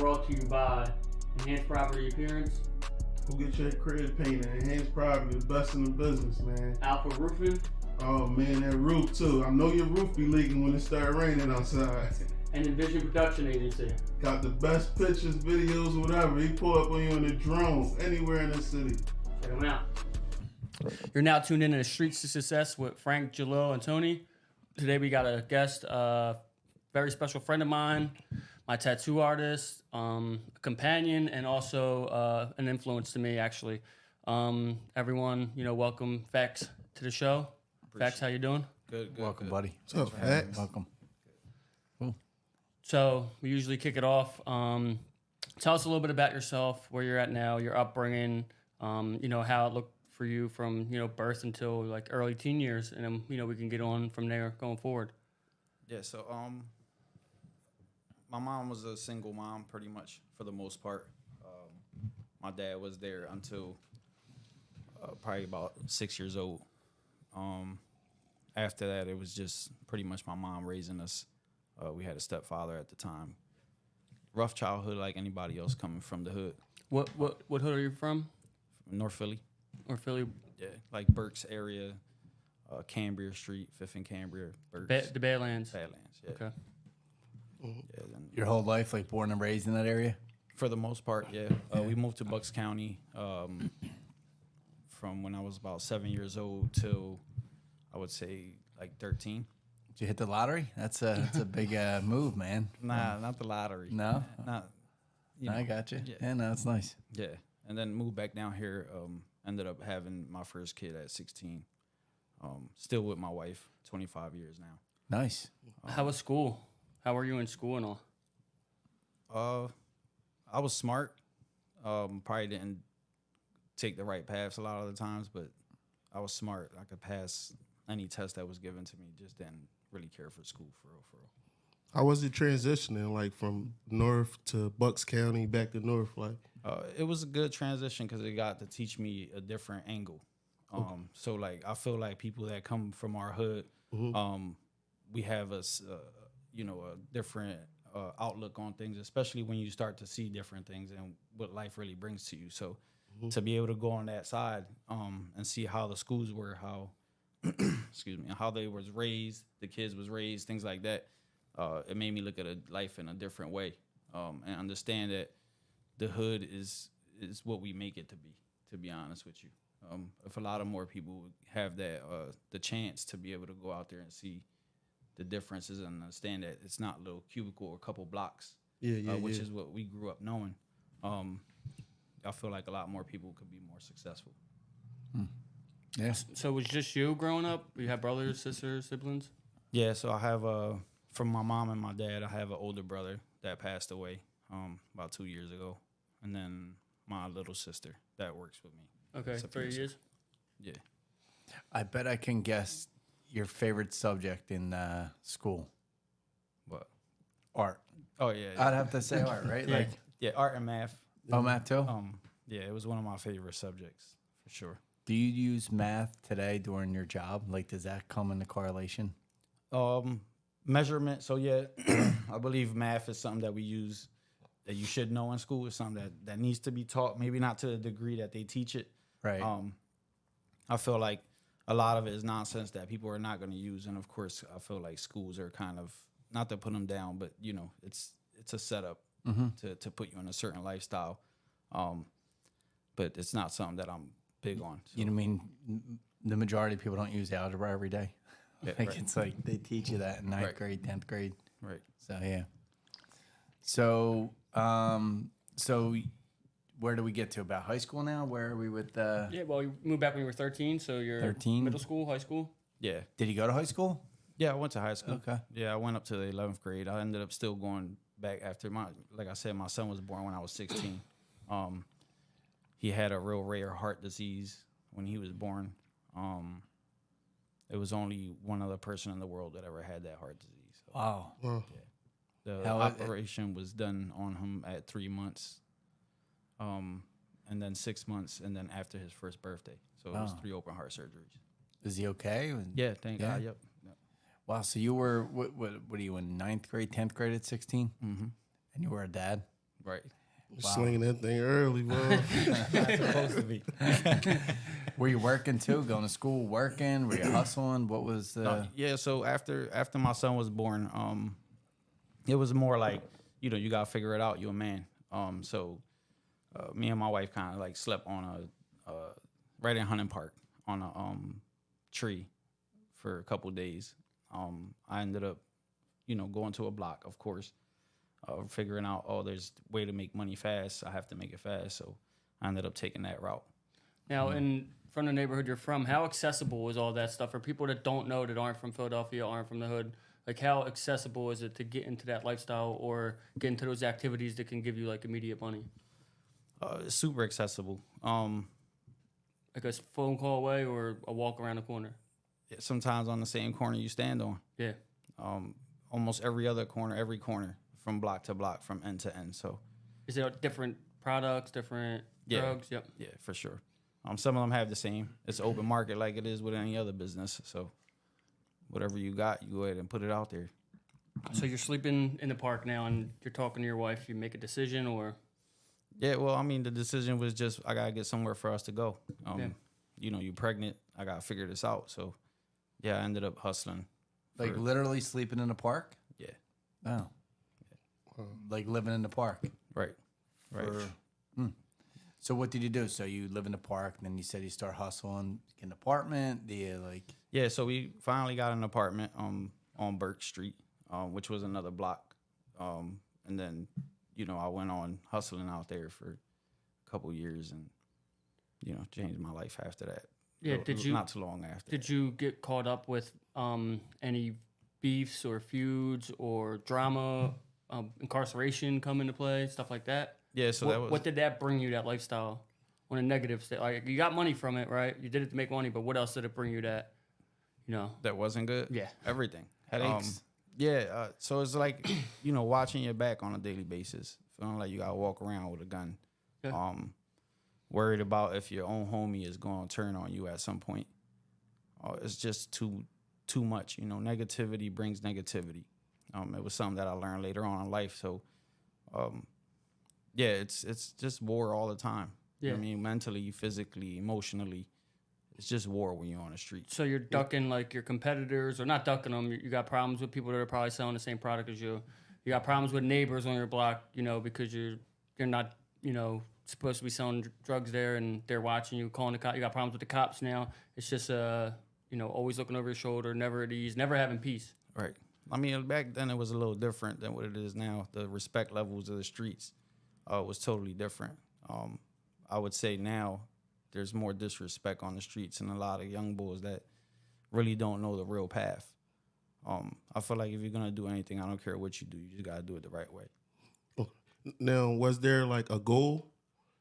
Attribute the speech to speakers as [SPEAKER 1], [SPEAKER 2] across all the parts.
[SPEAKER 1] brought to you by Enhanced Property Appearance,
[SPEAKER 2] Who get your crib painted? Enhanced Property, the best in the business, man.
[SPEAKER 1] Alpha Roofing,
[SPEAKER 2] Oh man, that roof too. I know your roof be leaking when it start raining outside.
[SPEAKER 1] and Envision Production Agency.
[SPEAKER 2] Got the best pictures, videos, whatever. He pull up on you in a drone anywhere in the city.
[SPEAKER 1] Check them out. You're now tuned in to Streets to Success with Frank, Jalil, and Tony. Today we got a guest, very special friend of mine, my tattoo artist, a companion, and also an influence to me, actually. Everyone, welcome Fax to the show. Fax, how you doing?
[SPEAKER 3] Good.
[SPEAKER 4] Welcome, buddy.
[SPEAKER 2] What's up, Fax?
[SPEAKER 4] Welcome. Cool.
[SPEAKER 1] So we usually kick it off. Tell us a little bit about yourself, where you're at now, your upbringing, how it looked for you from, birth until like early teen years. And then, we can get on from there going forward.
[SPEAKER 3] Yeah, so my mom was a single mom pretty much for the most part. My dad was there until probably about 6 years old. After that, it was just pretty much my mom raising us. We had a stepfather at the time. Rough childhood like anybody else coming from the hood.
[SPEAKER 1] What hood are you from?
[SPEAKER 3] North Philly.
[SPEAKER 1] Or Philly?
[SPEAKER 3] Yeah, like Burke's area, Cambria Street, 5th and Cambria, Burke's.
[SPEAKER 1] The Bad Landz.
[SPEAKER 3] Bad Landz, yeah.
[SPEAKER 1] Okay.
[SPEAKER 3] Yeah, then
[SPEAKER 4] Your whole life, like born and raised in that area?
[SPEAKER 3] for the most part, yeah. We moved to Bucks County from when I was about 7 years old till I would say like 13.
[SPEAKER 4] Did you hit the lottery? That's a big move, man.
[SPEAKER 3] Nah, not the lottery.
[SPEAKER 4] No?
[SPEAKER 3] Not.
[SPEAKER 4] I got you.
[SPEAKER 3] Yeah.
[SPEAKER 4] Yeah, no, it's nice.
[SPEAKER 3] Yeah, and then moved back down here. Ended up having my first kid at 16. Still with my wife, 25 years now.
[SPEAKER 4] Nice.
[SPEAKER 1] How was school? How were you in school and all?
[SPEAKER 3] I was smart. Probably didn't take the right paths a lot of the times, but I was smart. I could pass any test that was given to me. Just didn't really care for school for real.
[SPEAKER 2] How was it transitioning, like from North to Bucks County back to North? Like,
[SPEAKER 3] It was a good transition because it got to teach me a different angle. So like I feel like people that come from our hood, we have a different outlook on things, especially when you start to see different things and what life really brings to you. So to be able to go on that side and see how the schools were, how how they was raised, the kids was raised, things like that. It made me look at life in a different way and understand that the hood is what we make it to be honest with you. If a lot of more people would have that the chance to be able to go out there and see the differences and understand that it's not a little cubicle or a couple blocks, which is what we grew up knowing, I feel like a lot more people could be more successful.
[SPEAKER 4] Yeah.
[SPEAKER 1] So it was just you growing up? You have brothers, sisters, siblings?
[SPEAKER 3] Yeah, so I have from my mom and my dad, I have an older brother that passed away about 2 years ago, and then my little sister that works with me.
[SPEAKER 1] Okay, 3 years?
[SPEAKER 3] Yeah.
[SPEAKER 4] I bet I can guess your favorite subject in school.
[SPEAKER 3] What?
[SPEAKER 4] Art.
[SPEAKER 3] Oh yeah.
[SPEAKER 4] I'd have to say art, right? Like,
[SPEAKER 3] Yeah, art and math.
[SPEAKER 4] oh, math too?
[SPEAKER 3] Yeah, it was one of my favorite subjects for sure.
[SPEAKER 4] Do you use math today during your job? Like, does that come into correlation?
[SPEAKER 3] Measurement. So yeah, I believe math is something that we use that you should know in school. It's something that needs to be taught, maybe not to the degree that they teach it.
[SPEAKER 4] Right.
[SPEAKER 3] I feel like a lot of it is nonsense that people are not going to use. And of course, I feel like schools are kind of, not to put them down, but it's a setup to put you in a certain lifestyle. But it's not something that I'm big on. So.
[SPEAKER 4] You know what I mean? The majority of people don't use algebra every day.
[SPEAKER 3] Yeah,
[SPEAKER 4] Like,
[SPEAKER 3] right.
[SPEAKER 4] it's like they teach you that in ninth
[SPEAKER 3] Right.
[SPEAKER 4] grade, 10th grade.
[SPEAKER 3] Right.
[SPEAKER 4] So, yeah. So where do we get to? About high school now? Where are we with
[SPEAKER 1] Yeah, well, you moved back when you were 13, so you're
[SPEAKER 4] 13?
[SPEAKER 1] middle school, high school?
[SPEAKER 3] Yeah.
[SPEAKER 4] Did you go to high school?
[SPEAKER 3] Yeah, I went to high school.
[SPEAKER 4] Okay.
[SPEAKER 3] Yeah, I went up to the 11th grade. I ended up still going back after like I said, my son was born when I was 16. He had a real rare heart disease when he was born. It was only one other person in the world that ever had that heart disease. So,
[SPEAKER 4] Wow.
[SPEAKER 3] the
[SPEAKER 4] How-
[SPEAKER 3] operation was done on him at 3 months, and then 6 months, and then after his first birthday. So it was 3 open heart surgeries.
[SPEAKER 4] Is he okay?
[SPEAKER 3] Yeah, thank God. Yep.
[SPEAKER 4] Wow. So you were what are you in ninth grade, 10th grade at 16?
[SPEAKER 3] Mm-hmm.
[SPEAKER 4] And you were a dad.
[SPEAKER 3] Right.
[SPEAKER 2] Slinging that thing early, bro.
[SPEAKER 3] Not supposed to be.
[SPEAKER 4] Were you working too? Going to school, working? Were you hustling? What was the?
[SPEAKER 3] Yeah. So after my son was born, it was more like, you know, you gotta figure it out. You're a man. So me and my wife kind of like slept on a right in Hunting Park on a tree for a couple days. I ended up, you know, going to a block, of course, figuring out, oh, there's a way to make money fast. I have to make it fast. So I ended up taking that route.
[SPEAKER 1] Now, from the neighborhood you're from, how accessible is all that stuff for people that don't know, that aren't from Philadelphia, aren't from the hood? Like, how accessible is it to get into that lifestyle or get into those activities that can give you like immediate money?
[SPEAKER 3] It's super accessible.
[SPEAKER 1] Like a phone call away or a walk around the corner?
[SPEAKER 3] Sometimes on the same corner you stand on.
[SPEAKER 1] Yeah.
[SPEAKER 3] Almost every other corner, every corner from block to block, from end to end. So,
[SPEAKER 1] Is there different products, different drugs? Yep.
[SPEAKER 3] yeah, for sure. Some of them have the same. It's open market like it is with any other business. So whatever you got, you go ahead and put it out there.
[SPEAKER 1] So you're sleeping in the park now and you're talking to your wife. You make a decision or?
[SPEAKER 3] Yeah, well, I mean, the decision was just I got to get somewhere for us to go. You know, you're pregnant. I got to figure this out. So, yeah, I ended up hustling.
[SPEAKER 4] Like literally sleeping in the park?
[SPEAKER 3] Yeah.
[SPEAKER 4] Oh. Like living in the park.
[SPEAKER 3] Right.
[SPEAKER 4] So what did you do? So you live in the park, and then you said you start hustling, get an apartment. Do you like?
[SPEAKER 3] Yeah, so we finally got an apartment on Burke Street, which was another block. And then, you know, I went on hustling out there for a couple years and, you know, changed my life after that.
[SPEAKER 1] Yeah,
[SPEAKER 3] Not too long after.
[SPEAKER 1] Did you get caught up with any beefs or feuds or drama, incarceration come into play, stuff like that?
[SPEAKER 3] Yeah, so
[SPEAKER 1] what did that bring you, that lifestyle, on a negative state? Like, you got money from it, right? You did it to make money, but what else did it bring you that, you know?
[SPEAKER 3] that wasn't good?
[SPEAKER 1] Yeah.
[SPEAKER 3] Everything.
[SPEAKER 4] Headaches.
[SPEAKER 3] So it's like, you know, watching your back on a daily basis, feeling like you got to walk around with a gun.
[SPEAKER 1] Yeah.
[SPEAKER 3] Worried about if your own homie is going to turn on you at some point. It's just too much. You know, negativity brings negativity. It was something that I learned later on in life. So, it's just war all the time.
[SPEAKER 1] Yeah.
[SPEAKER 3] I mean, mentally, physically, emotionally, it's just war when you're on the street.
[SPEAKER 1] So you're ducking like your competitors, or not ducking them. You got problems with people that are probably selling the same product as you. You got problems with neighbors on your block, you know, because you're not, you know, supposed to be selling drugs there, and they're watching you, calling the cops. You got problems with the cops now. It's just you know, always looking over your shoulder, never at ease, never having peace.
[SPEAKER 3] Right. I mean, back then it was a little different than what it is now. The respect levels of the streets was totally different. I would say now there's more disrespect on the streets and a lot of young boys that really don't know the real path. I feel like if you're going to do anything, I don't care what you do, you just got to do it the right way.
[SPEAKER 2] Now, was there like a goal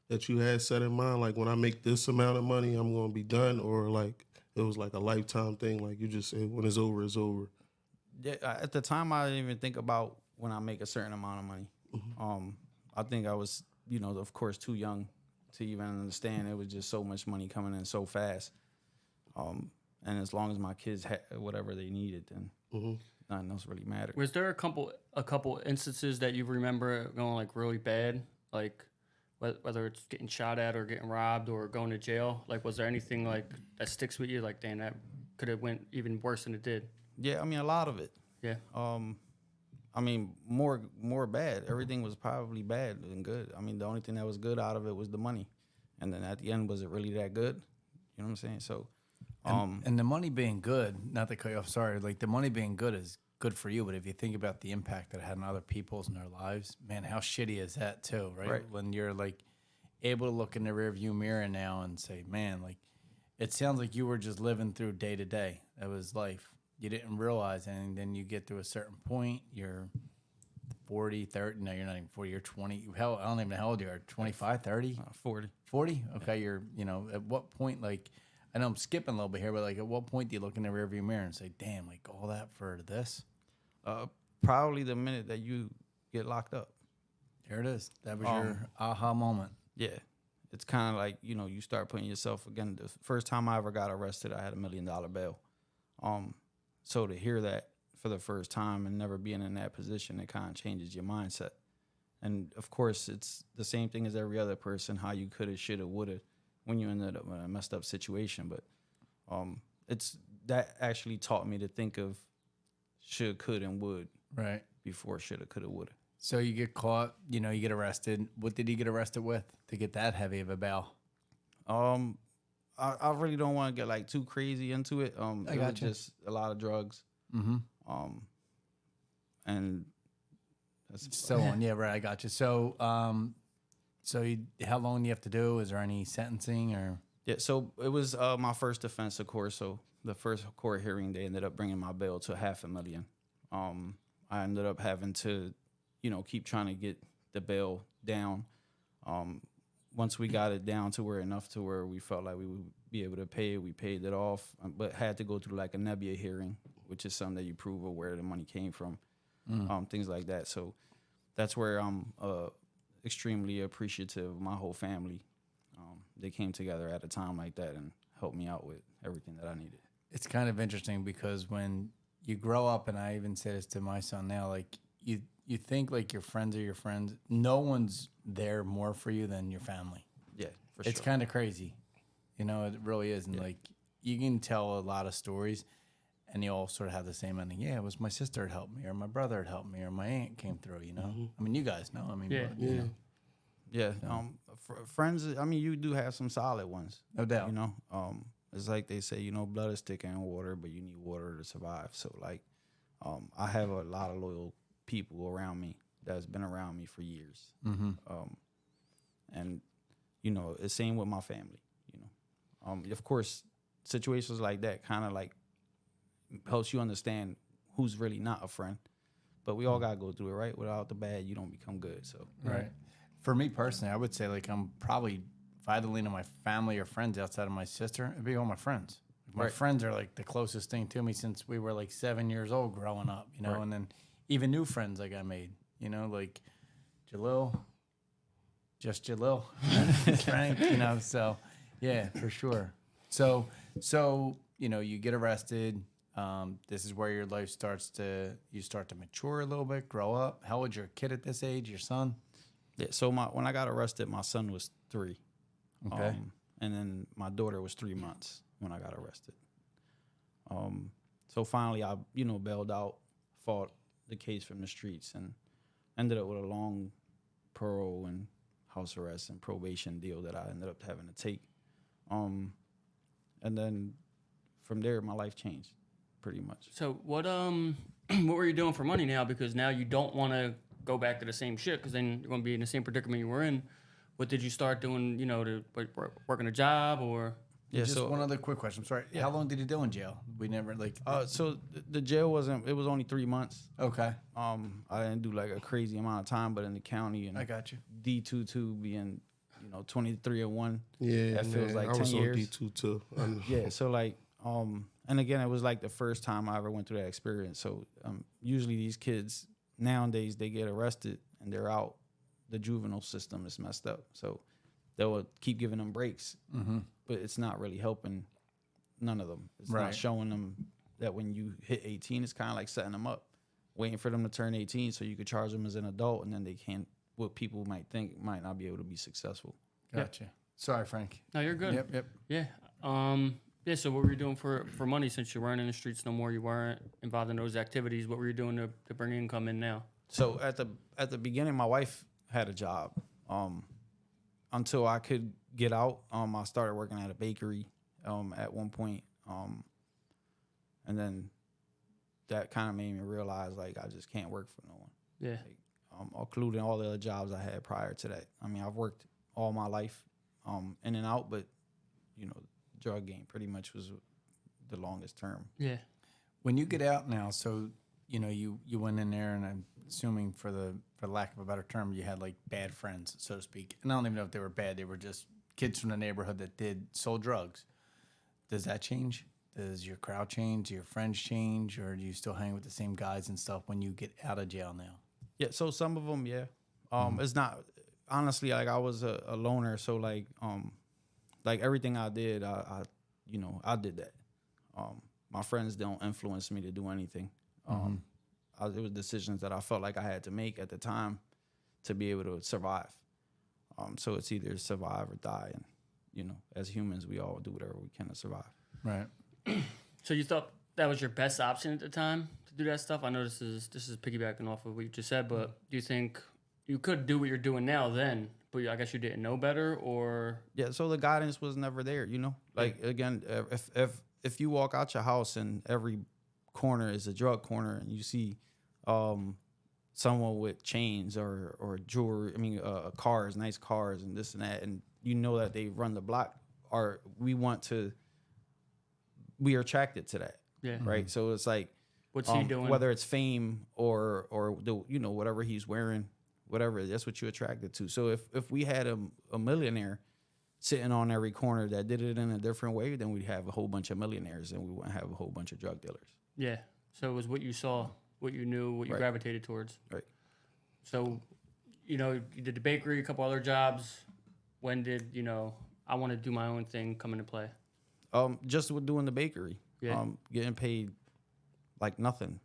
[SPEAKER 2] that you had set in mind? Like, when I make this amount of money, I'm going to be done? Or like it was like a lifetime thing? Like you just said, when it's over, it's over.
[SPEAKER 3] Yeah, at the time, I didn't even think about when I make a certain amount of money.
[SPEAKER 2] Mm-hmm.
[SPEAKER 3] I think I was, you know, of course, too young to even understand it was just so much money coming in so fast. And as long as my kids had whatever they needed, then nothing else really mattered.
[SPEAKER 1] Was there a couple instances that you remember going like really bad, like whether it's getting shot at or getting robbed or going to jail? Like, was there anything like that sticks with you? Like, damn, that could have went even worse than it did.
[SPEAKER 3] Yeah, I mean, a lot of it.
[SPEAKER 1] Yeah.
[SPEAKER 3] I mean, more bad. Everything was probably bad than good. I mean, the only thing that was good out of it was the money. And then at the end, was it really that good? You know what I'm saying? So,
[SPEAKER 4] and the money being good, not to cut you off, sorry, like the money being good is good for you, but if you think about the impact that it had on other people's in their lives, man, how shitty is that too, right? When you're like able to look in the rearview mirror now and say, man, like it sounds like you were just living through day to day. That was life. You didn't realize anything. Then you get to a certain point, you're 40, 30. No, you're not even 40. You're 20. Hell, I don't even know how old you are. 25, 30?
[SPEAKER 3] 40.
[SPEAKER 4] 40? Okay, you're, you know, at what point, like, I know I'm skipping a little bit here, but like at what point do you look in the rearview mirror and say, damn, like all that for this?
[SPEAKER 3] Probably the minute that you get locked up.
[SPEAKER 4] There it is. That was your aha moment.
[SPEAKER 3] Yeah. It's kind of like, you know, you start putting yourself, again, the first time I ever got arrested, I had $1 million bail. So to hear that for the first time and never being in that position, it kind of changes your mindset. And of course, it's the same thing as every other person, how you coulda, shoulda, woulda when you ended up in a messed up situation. But it's that actually taught me to think of should, could, and would
[SPEAKER 4] Right.
[SPEAKER 3] before shoulda, coulda, woulda.
[SPEAKER 4] So you get caught, you know, you get arrested. What did he get arrested with to get that heavy of a bail?
[SPEAKER 3] I really don't want to get like too crazy into it. It was
[SPEAKER 4] gotcha.
[SPEAKER 3] just a lot of drugs.
[SPEAKER 4] Mm-hmm.
[SPEAKER 3] And that's
[SPEAKER 4] So on. Yeah, right. I got you. So, how long do you have to do? Is there any sentencing or?
[SPEAKER 3] yeah. So it was my first offense, of course. So the first court hearing, they ended up bringing my bail to $500,000. I ended up having to, keep trying to get the bail down. Once we got it down to where we felt like we would be able to pay it, we paid it off, but had to go through like a nebula hearing, which is something that you prove of where the money came from, things like that. So that's where I'm extremely appreciative of my whole family. They came together at a time like that and helped me out with everything that I needed.
[SPEAKER 4] It's kind of interesting because when you grow up, and I even say this to my son now, like you think like your friends are your friends. No one's there more for you than your family.
[SPEAKER 3] Yeah, for sure.
[SPEAKER 4] It's kind of crazy. It really is. And like you can tell a lot of stories and you all sort of have the same ending. Yeah, it was my sister had helped me, or my brother had helped me, or my aunt came through, I mean, you guys know. I mean,
[SPEAKER 1] Yeah.
[SPEAKER 4] but, you know,
[SPEAKER 3] Yeah, friends. I mean, you do have some solid ones.
[SPEAKER 4] no doubt.
[SPEAKER 3] It's like they say, blood is thicker than water, but you need water to survive. So, like, I have a lot of loyal people around me that's been around me for years.
[SPEAKER 4] Mm-hmm.
[SPEAKER 3] And the same with my family. Of course, situations like that kind of like helps you understand who's really not a friend. But we all gotta go through it, right? Without the bad, you don't become good. So,
[SPEAKER 4] Right. For me personally, I would say like I'm probably, if I had to lean on my family or friends outside of my sister, it'd be all my friends. My
[SPEAKER 3] Right.
[SPEAKER 4] friends are like the closest thing to me since we were like 7 years old growing up,
[SPEAKER 3] Right.
[SPEAKER 4] and then even new friends like I made, like Jalil, just Jalil, Frank, so yeah, for sure. So, you get arrested. This is where your life start to mature a little bit, grow up. How old's your kid at this age, your son?
[SPEAKER 3] yeah. So when I got arrested, my son was 3.
[SPEAKER 4] Okay.
[SPEAKER 3] And then my daughter was 3 months when I got arrested. So finally, I bailed out, fought the case from the streets, and ended up with a long parole and house arrest and probation deal that I ended up having to take. And then from there, my life changed pretty much.
[SPEAKER 1] So what what were you doing for money now? Because now you don't want to go back to the same shit, because then you're going to be in the same predicament you were in. What did you start doing? To working a job or?
[SPEAKER 3] Yeah.
[SPEAKER 4] Just
[SPEAKER 3] So
[SPEAKER 4] one other quick question. I'm sorry. How long did you do in jail? We never
[SPEAKER 3] so the jail it was only 3 months.
[SPEAKER 4] Okay.
[SPEAKER 3] I didn't do like a crazy amount of time, but in the county and
[SPEAKER 4] I got you.
[SPEAKER 3] D22 being 23-1.
[SPEAKER 2] Yeah,
[SPEAKER 3] That feels like
[SPEAKER 2] I
[SPEAKER 3] 10
[SPEAKER 2] was
[SPEAKER 3] years.
[SPEAKER 2] on D2 too.
[SPEAKER 3] Yeah, so like, and again, it was like the first time I ever went through that experience. So usually these kids nowadays, they get arrested and they're out. The juvenile system is messed up. So they'll keep giving them breaks, but it's not really helping none of them. It's
[SPEAKER 4] Right.
[SPEAKER 3] not showing them that when you hit 18, it's kind of like setting them up, waiting for them to turn 18 so you could charge them as an adult, and then they can't, what people might think might not be able to be successful.
[SPEAKER 4] Gotcha. Sorry, Frank.
[SPEAKER 1] No, you're good.
[SPEAKER 4] Yep.
[SPEAKER 1] Yeah. Yeah. So what were you doing for money since you weren't in the streets no more? You weren't involved in those activities. What were you doing to bring income in now?
[SPEAKER 3] So at the beginning, my wife had a job. Until I could get out, I started working at a bakery at one point. And then that kind of made me realize like I just can't work for no one.
[SPEAKER 1] Yeah.
[SPEAKER 3] Including all the other jobs I had prior to that. I mean, I've worked all my life in and out, but drug game pretty much was the longest term.
[SPEAKER 1] Yeah.
[SPEAKER 4] When you get out now, so you went in there, and I'm assuming for lack of a better term, you had like bad friends, so to speak. And I don't even know if they were bad; they were just kids from the neighborhood that sold drugs. Does that change? Does your crowd change? Do your friends change, or do you still hang with the same guys and stuff when you get out of jail now?
[SPEAKER 3] Yeah, so some of them, yeah. It's not honestly like I was a loner, so like everything I did, I did that. My friends don't influence me to do anything. It was decisions that I felt like I had to make at the time to be able to survive. So it's either survive or die, and you know, as humans, we all do whatever we can to survive.
[SPEAKER 4] Right.
[SPEAKER 1] So you thought that was your best option at the time to do that stuff? I know this is piggybacking off of what you just said, but do you think you could do what you're doing now then, but I guess you didn't know better, or?
[SPEAKER 3] Yeah, so the guidance was never there, you know? Like, again, if you walk out your house and every corner is a drug corner and you see someone with chains or jewelry, cars, nice cars and this and that, and you know that they run the block, we are attracted to that.
[SPEAKER 1] Yeah.
[SPEAKER 3] Right? So it's like,
[SPEAKER 1] What's he doing?
[SPEAKER 3] whether it's fame or the, you know, whatever he's wearing, whatever, that's what you're attracted to. So if we had a millionaire sitting on every corner that did it in a different way, then we'd have a whole bunch of millionaires and we wouldn't have a whole bunch of drug dealers.
[SPEAKER 1] Yeah. So it was what you saw, what you knew, what you gravitated towards.
[SPEAKER 3] Right.
[SPEAKER 1] So, you know, you did the bakery, a couple other jobs. When did, you know, I want to do my own thing come into play?
[SPEAKER 3] Just with doing the bakery.
[SPEAKER 1] Yeah.
[SPEAKER 3] Getting paid like nothing.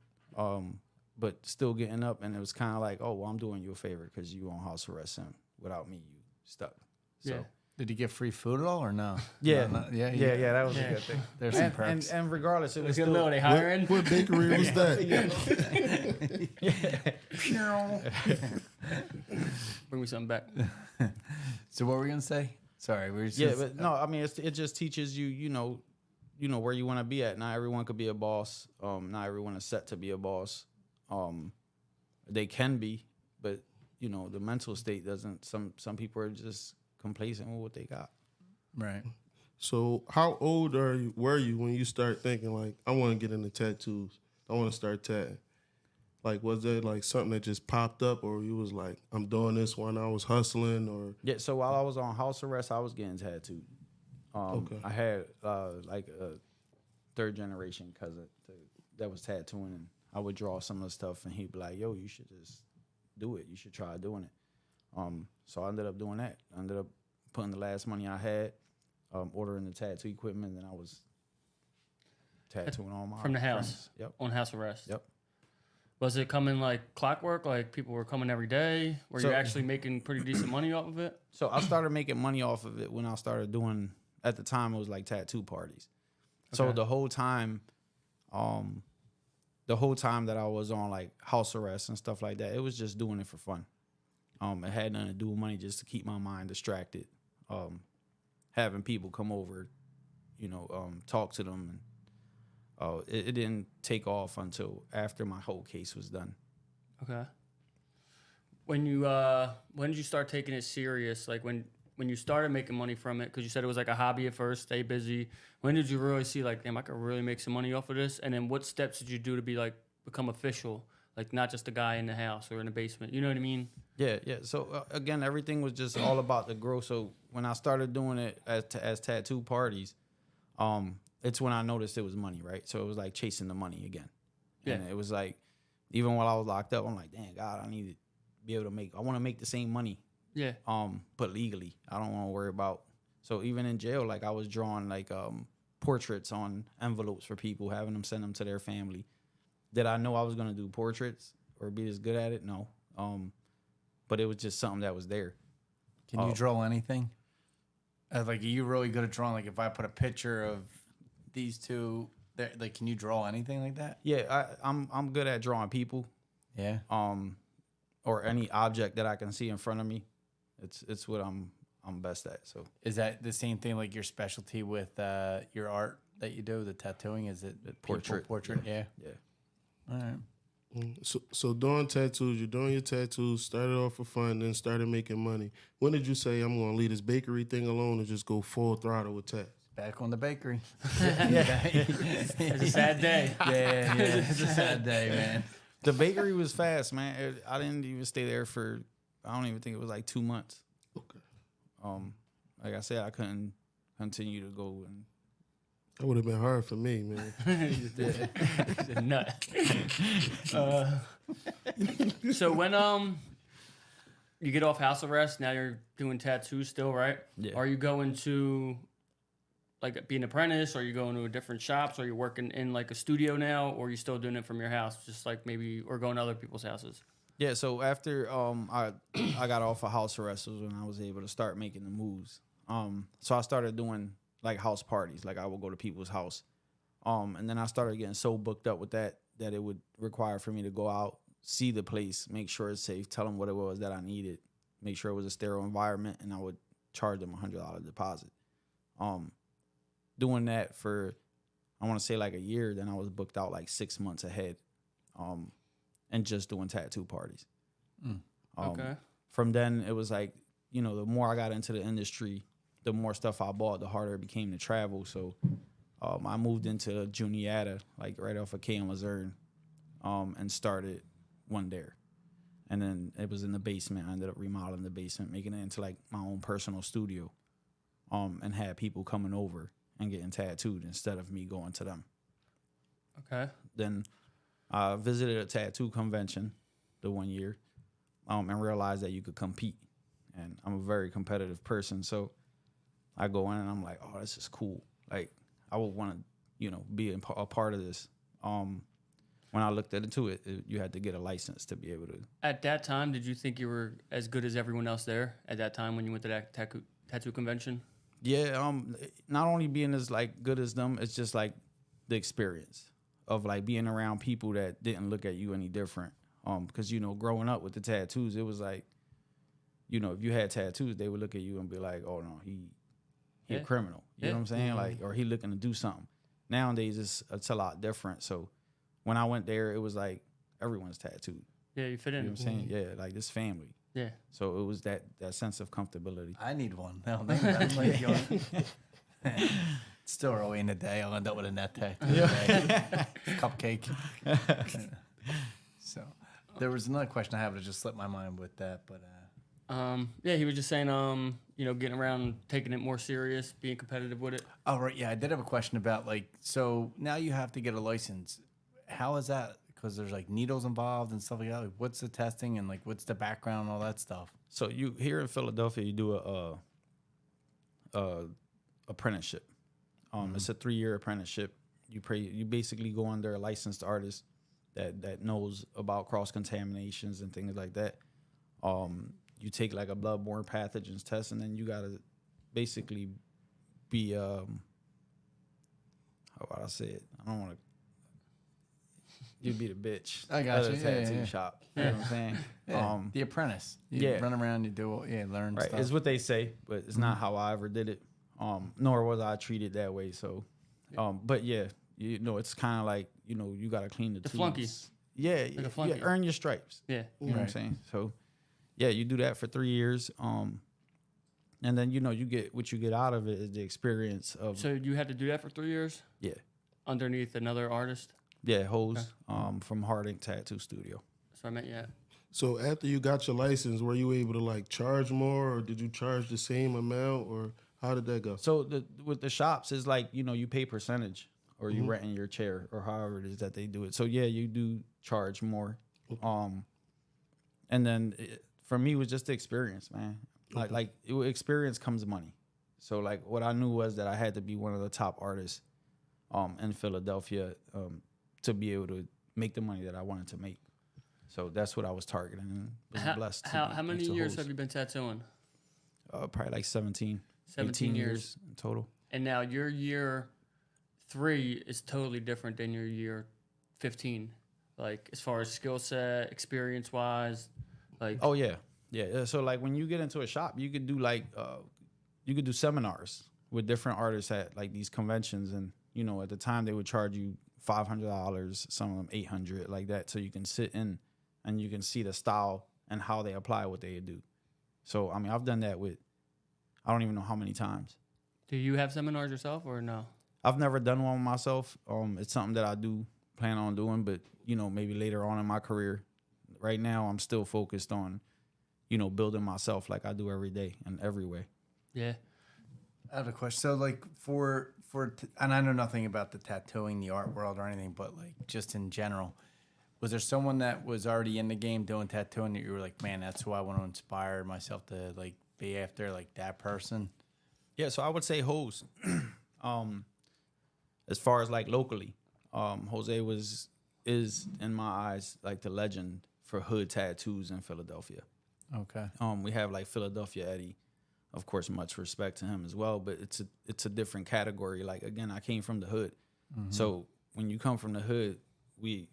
[SPEAKER 3] But still getting up, and it was kind of like, oh, well, I'm doing you a favor because you on house arrest, and without me, you stuck. So.
[SPEAKER 1] Yeah.
[SPEAKER 4] Did you get free food at all or no?
[SPEAKER 3] Yeah.
[SPEAKER 4] Yeah.
[SPEAKER 3] That was a good thing.
[SPEAKER 4] There's some perks.
[SPEAKER 3] And regardless, it was
[SPEAKER 1] Good
[SPEAKER 3] still,
[SPEAKER 1] little, they hiring?
[SPEAKER 2] What bakery was that?
[SPEAKER 1] Bring me something back.
[SPEAKER 4] So what were we gonna say? Sorry, we were just.
[SPEAKER 3] Yeah, but no, I mean, it just teaches you, you know where you want to be at. Not everyone could be a boss. Not everyone is set to be a boss. They can be, but you know, the mental state doesn't. Some people are just complacent with what they got.
[SPEAKER 4] Right.
[SPEAKER 2] So how old were you when you start thinking like, I want to get into tattoos, I want to start tatting? Like, was there like something that just popped up, or you was like, I'm doing this when I was hustling, or?
[SPEAKER 3] Yeah. So while I was on house arrest, I was getting tattooed.
[SPEAKER 2] Okay.
[SPEAKER 3] I had like a third generation cousin that was tattooing, and I would draw some of the stuff, and he'd be like, "Yo, you should just do it. You should try doing it." So I ended up doing that. I ended up putting the last money I had, ordering the tattoo equipment, and I was tattooing all my
[SPEAKER 1] From the house?
[SPEAKER 3] friends. Yep.
[SPEAKER 1] On house arrest?
[SPEAKER 3] Yep.
[SPEAKER 1] Was it coming like clockwork? Like people were coming every day? Were you
[SPEAKER 3] So-
[SPEAKER 1] actually making pretty decent money off of it?
[SPEAKER 3] So I started making money off of it when I started doing. At the time, it was like tattoo parties. So
[SPEAKER 1] Okay.
[SPEAKER 3] the whole time that I was on like house arrest and stuff like that, it was just doing it for fun. It had nothing to do with money, just to keep my mind distracted. Having people come over, you know, talk to them, and it didn't take off until after my whole case was done.
[SPEAKER 1] Okay. When did you start taking it serious? Like when you started making money from it, because you said it was like a hobby at first, stay busy. When did you really see like, damn, I could really make some money off of this? And then what steps did you do to be like become official, like not just a guy in the house or in the basement? You know what I mean?
[SPEAKER 3] Yeah. So again, everything was just all about the growth. So when I started doing it as tattoo parties, it's when I noticed it was money, right? So it was like chasing the money again. And
[SPEAKER 1] Yeah.
[SPEAKER 3] it was like, even while I was locked up, I'm like, dang, God, I need to be able to I want to make the same money.
[SPEAKER 1] Yeah.
[SPEAKER 3] But legally, I don't want to worry about. So even in jail, like I was drawing like portraits on envelopes for people, having them send them to their family. Did I know I was gonna do portraits or be as good at it? No. But it was just something that was there.
[SPEAKER 4] Can you draw anything? Like, are you really good at drawing? Like, if I put a picture of these two, like, can you draw anything like that?
[SPEAKER 3] Yeah, I'm good at drawing people.
[SPEAKER 4] Yeah.
[SPEAKER 3] Or any object that I can see in front of me. It's what I'm best at. So
[SPEAKER 4] Is that the same thing, like your specialty with your art that you do, the tattooing? Is it
[SPEAKER 3] portrait.
[SPEAKER 4] Portrait, yeah. All right.
[SPEAKER 2] So doing tattoos, you're doing your tattoos, started off for fun, then started making money. When did you say, I'm going to leave this bakery thing alone and just go full throttle with tats?
[SPEAKER 4] Back on the bakery.
[SPEAKER 1] It's a sad day.
[SPEAKER 4] Yeah, it's a sad day, man.
[SPEAKER 3] The bakery was fast, man. I didn't even stay there for, I don't even think it was like 2 months.
[SPEAKER 2] Okay.
[SPEAKER 3] Like I said, I couldn't continue to go and.
[SPEAKER 2] That would have been hard for me, man.
[SPEAKER 1] He's a nut. So when you get off house arrest, now you're doing tattoos still, right?
[SPEAKER 3] Yeah.
[SPEAKER 1] Are you going to like be an apprentice? Or are you going to a different shops? Or are you working in like a studio now? Or are you still doing it from your house, just like maybe, or going to other people's houses?
[SPEAKER 3] Yeah, so after I got off of house arrest was when I was able to start making the moves. So I started doing like house parties, like I would go to people's house. And then I started getting so booked up with that it would require for me to go out, see the place, make sure it's safe, tell them what it was that I needed, make sure it was a sterile environment, and I would charge them $100 deposit. Doing that for, I want to say like a year, then I was booked out like 6 months ahead, and just doing tattoo parties.
[SPEAKER 1] Okay.
[SPEAKER 3] From then, it was like, the more I got into the industry, the more stuff I bought, the harder it became to travel. So I moved into Juniata, like right off of K and Luzerne, and started one there. And then it was in the basement. I ended up remodeling the basement, making it into like my own personal studio, and had people coming over and getting tattooed instead of me going to them.
[SPEAKER 1] Okay.
[SPEAKER 3] Then I visited a tattoo convention the one year, and realized that you could compete. And I'm a very competitive person, so I go in and I'm like, oh, this is cool. Like, I would want to, be a part of this. When I looked into it, you had to get a license to be able to.
[SPEAKER 1] At that time, did you think you were as good as everyone else there at that time when you went to that tattoo convention?
[SPEAKER 3] Yeah, not only being as like good as them, it's just like the experience of like being around people that didn't look at you any different. Because growing up with the tattoos, it was like, if you had tattoos, they would look at you and be like, "Oh no, he a criminal." You know what I'm saying? Like, or he looking to do something. Nowadays, it's a lot different. So when I went there, it was like everyone's tattooed.
[SPEAKER 1] Yeah, you fit in.
[SPEAKER 3] You know what I'm saying? Yeah, like this family.
[SPEAKER 1] Yeah.
[SPEAKER 3] So it was that sense of comfortability.
[SPEAKER 4] I need one. I don't think that's like still early in the day. I'll end up with a net tattoo. Cupcake. So there was another question I have that just slipped my mind with that, but
[SPEAKER 1] he was just saying, getting around, taking it more serious, being competitive with it.
[SPEAKER 4] oh right, yeah, I did have a question about like, so now you have to get a license. How is that? Because there's like needles involved and stuff like that. Like, what's the testing and like what's the background and all that stuff?
[SPEAKER 3] So you here in Philadelphia, you do a apprenticeship. It's a 3-year apprenticeship. You basically go under a licensed artist that knows about cross contaminations and things like that. You take like a bloodborne pathogens test, and then you gotta basically be how would I say it? I don't want to. You'd be the bitch.
[SPEAKER 4] I got
[SPEAKER 3] of
[SPEAKER 4] you.
[SPEAKER 3] the tattoo shop. You know what I'm saying?
[SPEAKER 4] Yeah. The apprentice. You run around, you do, learn
[SPEAKER 3] right.
[SPEAKER 4] stuff.
[SPEAKER 3] It's what they say, but it's not how I ever did it. Nor was I treated that way. So, but yeah, it's kind of like you gotta clean the tubes.
[SPEAKER 1] Flunky.
[SPEAKER 3] Yeah,
[SPEAKER 1] Like a flunky.
[SPEAKER 3] you earn your stripes.
[SPEAKER 1] Yeah.
[SPEAKER 3] You know what I'm saying? So, yeah, you do that for 3 years. And then you get what you get out of it is the experience of.
[SPEAKER 1] So you had to do that for 3 years?
[SPEAKER 3] Yeah.
[SPEAKER 1] Underneath another artist?
[SPEAKER 3] Yeah, Hose, from Hard Ink Tattoo Studio.
[SPEAKER 1] So I meant, yeah.
[SPEAKER 2] So after you got your license, were you able to like charge more, or did you charge the same amount, or how did that go?
[SPEAKER 3] So with the shops, it's like you pay percentage, or you renting your chair, or however it is that they do it. So yeah, you do charge more. And then for me, it was just the experience, man. Experience comes money. So like what I knew was that I had to be one of the top artists in Philadelphia to be able to make the money that I wanted to make. So that's what I was targeting, and was blessed.
[SPEAKER 1] How many years have you been tattooing?
[SPEAKER 3] Probably like 17
[SPEAKER 1] 17 years
[SPEAKER 3] in total.
[SPEAKER 1] And now your year 3 is totally different than your year 15. Like as far as skill set, experience wise, like.
[SPEAKER 3] Oh yeah. So like when you get into a shop, you could do you could do seminars with different artists at like these conventions, and at the time they would charge you $500, some of them $800, like that, so you can sit in and you can see the style and how they apply what they do. So I mean, I've done that with I don't even know how many times.
[SPEAKER 1] Do you have seminars yourself or no?
[SPEAKER 3] I've never done one myself. It's something that I do plan on doing, but maybe later on in my career. Right now, I'm still focused on, building myself like I do every day and every way.
[SPEAKER 1] Yeah.
[SPEAKER 4] I have a question. So like and I know nothing about the tattooing, the art world or anything, but like just in general, was there someone that was already in the game doing tattooing that you were like, man, that's who I want to inspire myself to like be after, like that person?
[SPEAKER 3] Yeah, so I would say Hose. As far as like locally, Jose is in my eyes like the legend for hood tattoos in Philadelphia.
[SPEAKER 4] Okay.
[SPEAKER 3] We have like Philadelphia Eddie, of course, much respect to him as well, but it's a different category. Like, again, I came from the hood. So when you come from the hood, we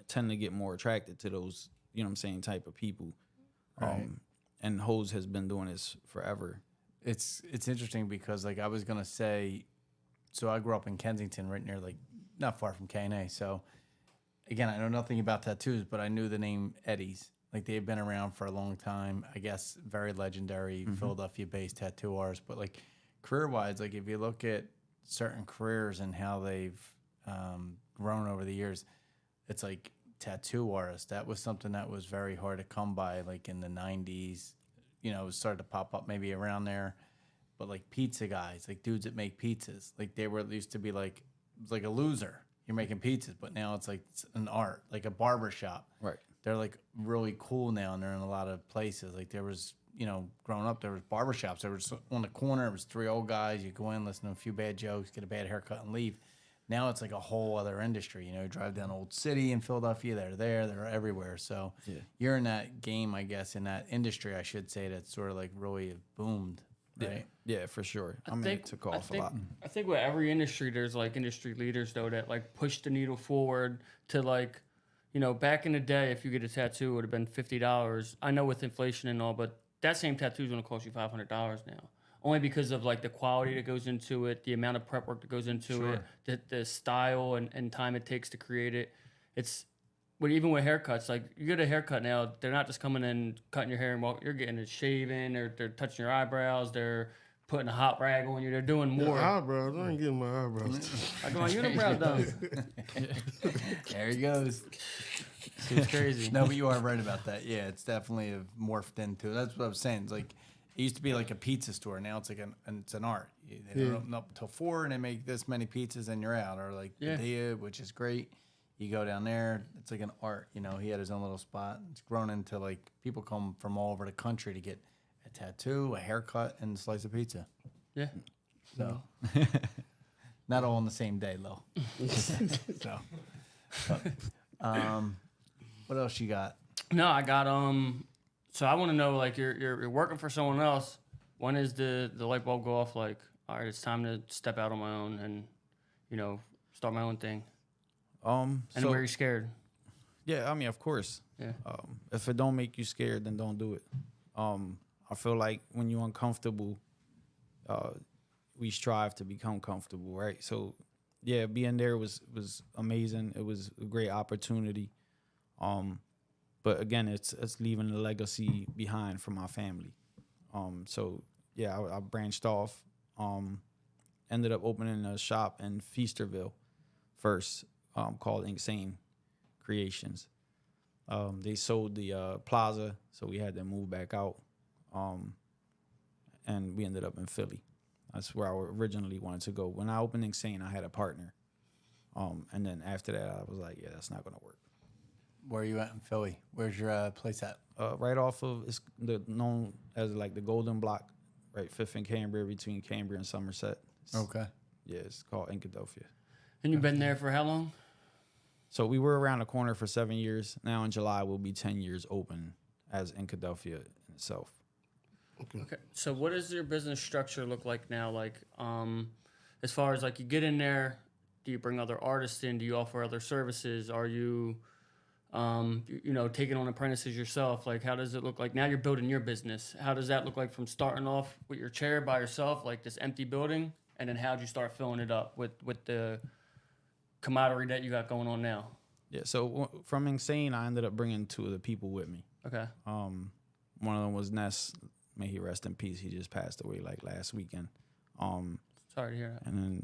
[SPEAKER 3] tend to get more attracted to those, you know what I'm saying, type of people.
[SPEAKER 4] Right.
[SPEAKER 3] And Hose has been doing this forever.
[SPEAKER 4] It's interesting because like I was gonna say, so I grew up in Kensington, right near like not far from K&A. So again, I know nothing about tattoos, but I knew the name Eddie's. Like they've been around for a long time. I guess very legendary Philadelphia-based tattoo artists. But like career-wise, like if you look at certain careers and how they've grown over the years, it's like tattoo artists. That was something that was very hard to come by, like in the 90s. You know, it started to pop up maybe around there. But like pizza guys, like dudes that make pizzas, like they were used to be like, it was like a loser. You're making pizzas, but now it's like it's an art, like a barber shop.
[SPEAKER 3] Right.
[SPEAKER 4] They're like really cool now, and they're in a lot of places. Like there was, you know, growing up, there was barbershops. There was on the corner, it was 3 old guys. You go in, listen to a few bad jokes, get a bad haircut, and leave. Now it's like a whole other industry. You know, you drive down Old City in Philadelphia, they're everywhere. So you're in that game, I guess, in that industry, I should say, that's sort of like really boomed, right?
[SPEAKER 3] Yeah, for sure. I mean, it took off a lot.
[SPEAKER 1] I think with every industry, there's like industry leaders though that like push the needle forward to like, you know, back in the day, if you get a tattoo, it would have been $50. I know with inflation and all, but that same tattoo is going to cost you $500 now. Only because of like the quality that goes into it, the amount of prep work that goes into it, the style and time it takes to create it. It's, but even with haircuts, like you get a haircut now, they're not just coming in, cutting your hair and walk. You're getting it shaven, they're touching your eyebrows, they're putting a hot rag on you. They're doing more.
[SPEAKER 2] Eyebrows. I ain't getting my eyebrows.
[SPEAKER 1] I got my unibrow done.
[SPEAKER 4] There he goes.
[SPEAKER 1] It's crazy.
[SPEAKER 4] No, but you are right about that. Yeah, it's definitely morphed into. That's what I was saying. It's like it used to be like a pizza store. Now it's like it's an art. They don't open up until 4, and they make this many pizzas, and you're out. Or like Padilla, which is great. You go down there, it's like an art. You know, he had his own little spot. It's grown into like people come from all over the country to get a tattoo, a haircut, and a slice of pizza.
[SPEAKER 1] Yeah.
[SPEAKER 4] So, not all on the same day, though. So, what else you got?
[SPEAKER 1] No, I got so I want to know, like, you're working for someone else. When is the light bulb go off? Like, all right, it's time to step out on my own and, you know, start my own thing. And
[SPEAKER 3] So,
[SPEAKER 1] where you're scared.
[SPEAKER 3] yeah, I mean, of course.
[SPEAKER 1] Yeah.
[SPEAKER 3] If it don't make you scared, then don't do it. I feel like when you're uncomfortable, we strive to become comfortable, right? So, yeah, being there was amazing. It was a great opportunity. But again, it's leaving a legacy behind for my family. So yeah, I branched off. Ended up opening a shop in Feasterville first, called Insane Creations. They sold the plaza, so we had to move back out. And we ended up in Philly. That's where I originally wanted to go. When I opened Insane, I had a partner. And then after that, I was like, yeah, that's not going to work.
[SPEAKER 4] Where are you at in Philly? Where's your place at?
[SPEAKER 3] Right off of, it's known as like the Golden Block, right? 5th and Cambria, between Cambria and Somerset.
[SPEAKER 4] Okay.
[SPEAKER 3] Yeah, it's called Incadelphia.
[SPEAKER 1] And you've been there for how long?
[SPEAKER 3] So we were around the corner for 7 years. Now in July, we'll be 10 years open as Incadelphia in itself.
[SPEAKER 1] Okay. So what does your business structure look like now? Like, as far as like you get in there, do you bring other artists in? Do you offer other services? Are you, you know, taking on apprentices yourself? Like, how does it look like now you're building your business? How does that look like from starting off with your chair by yourself, like this empty building? And then how'd you start filling it up with the camaraderie that you got going on now?
[SPEAKER 3] Yeah, so from Insane, I ended up bringing 2 of the people with me.
[SPEAKER 1] Okay.
[SPEAKER 3] One of them was Ness. May he rest in peace. He just passed away like last weekend.
[SPEAKER 1] Sorry to hear that.
[SPEAKER 3] And then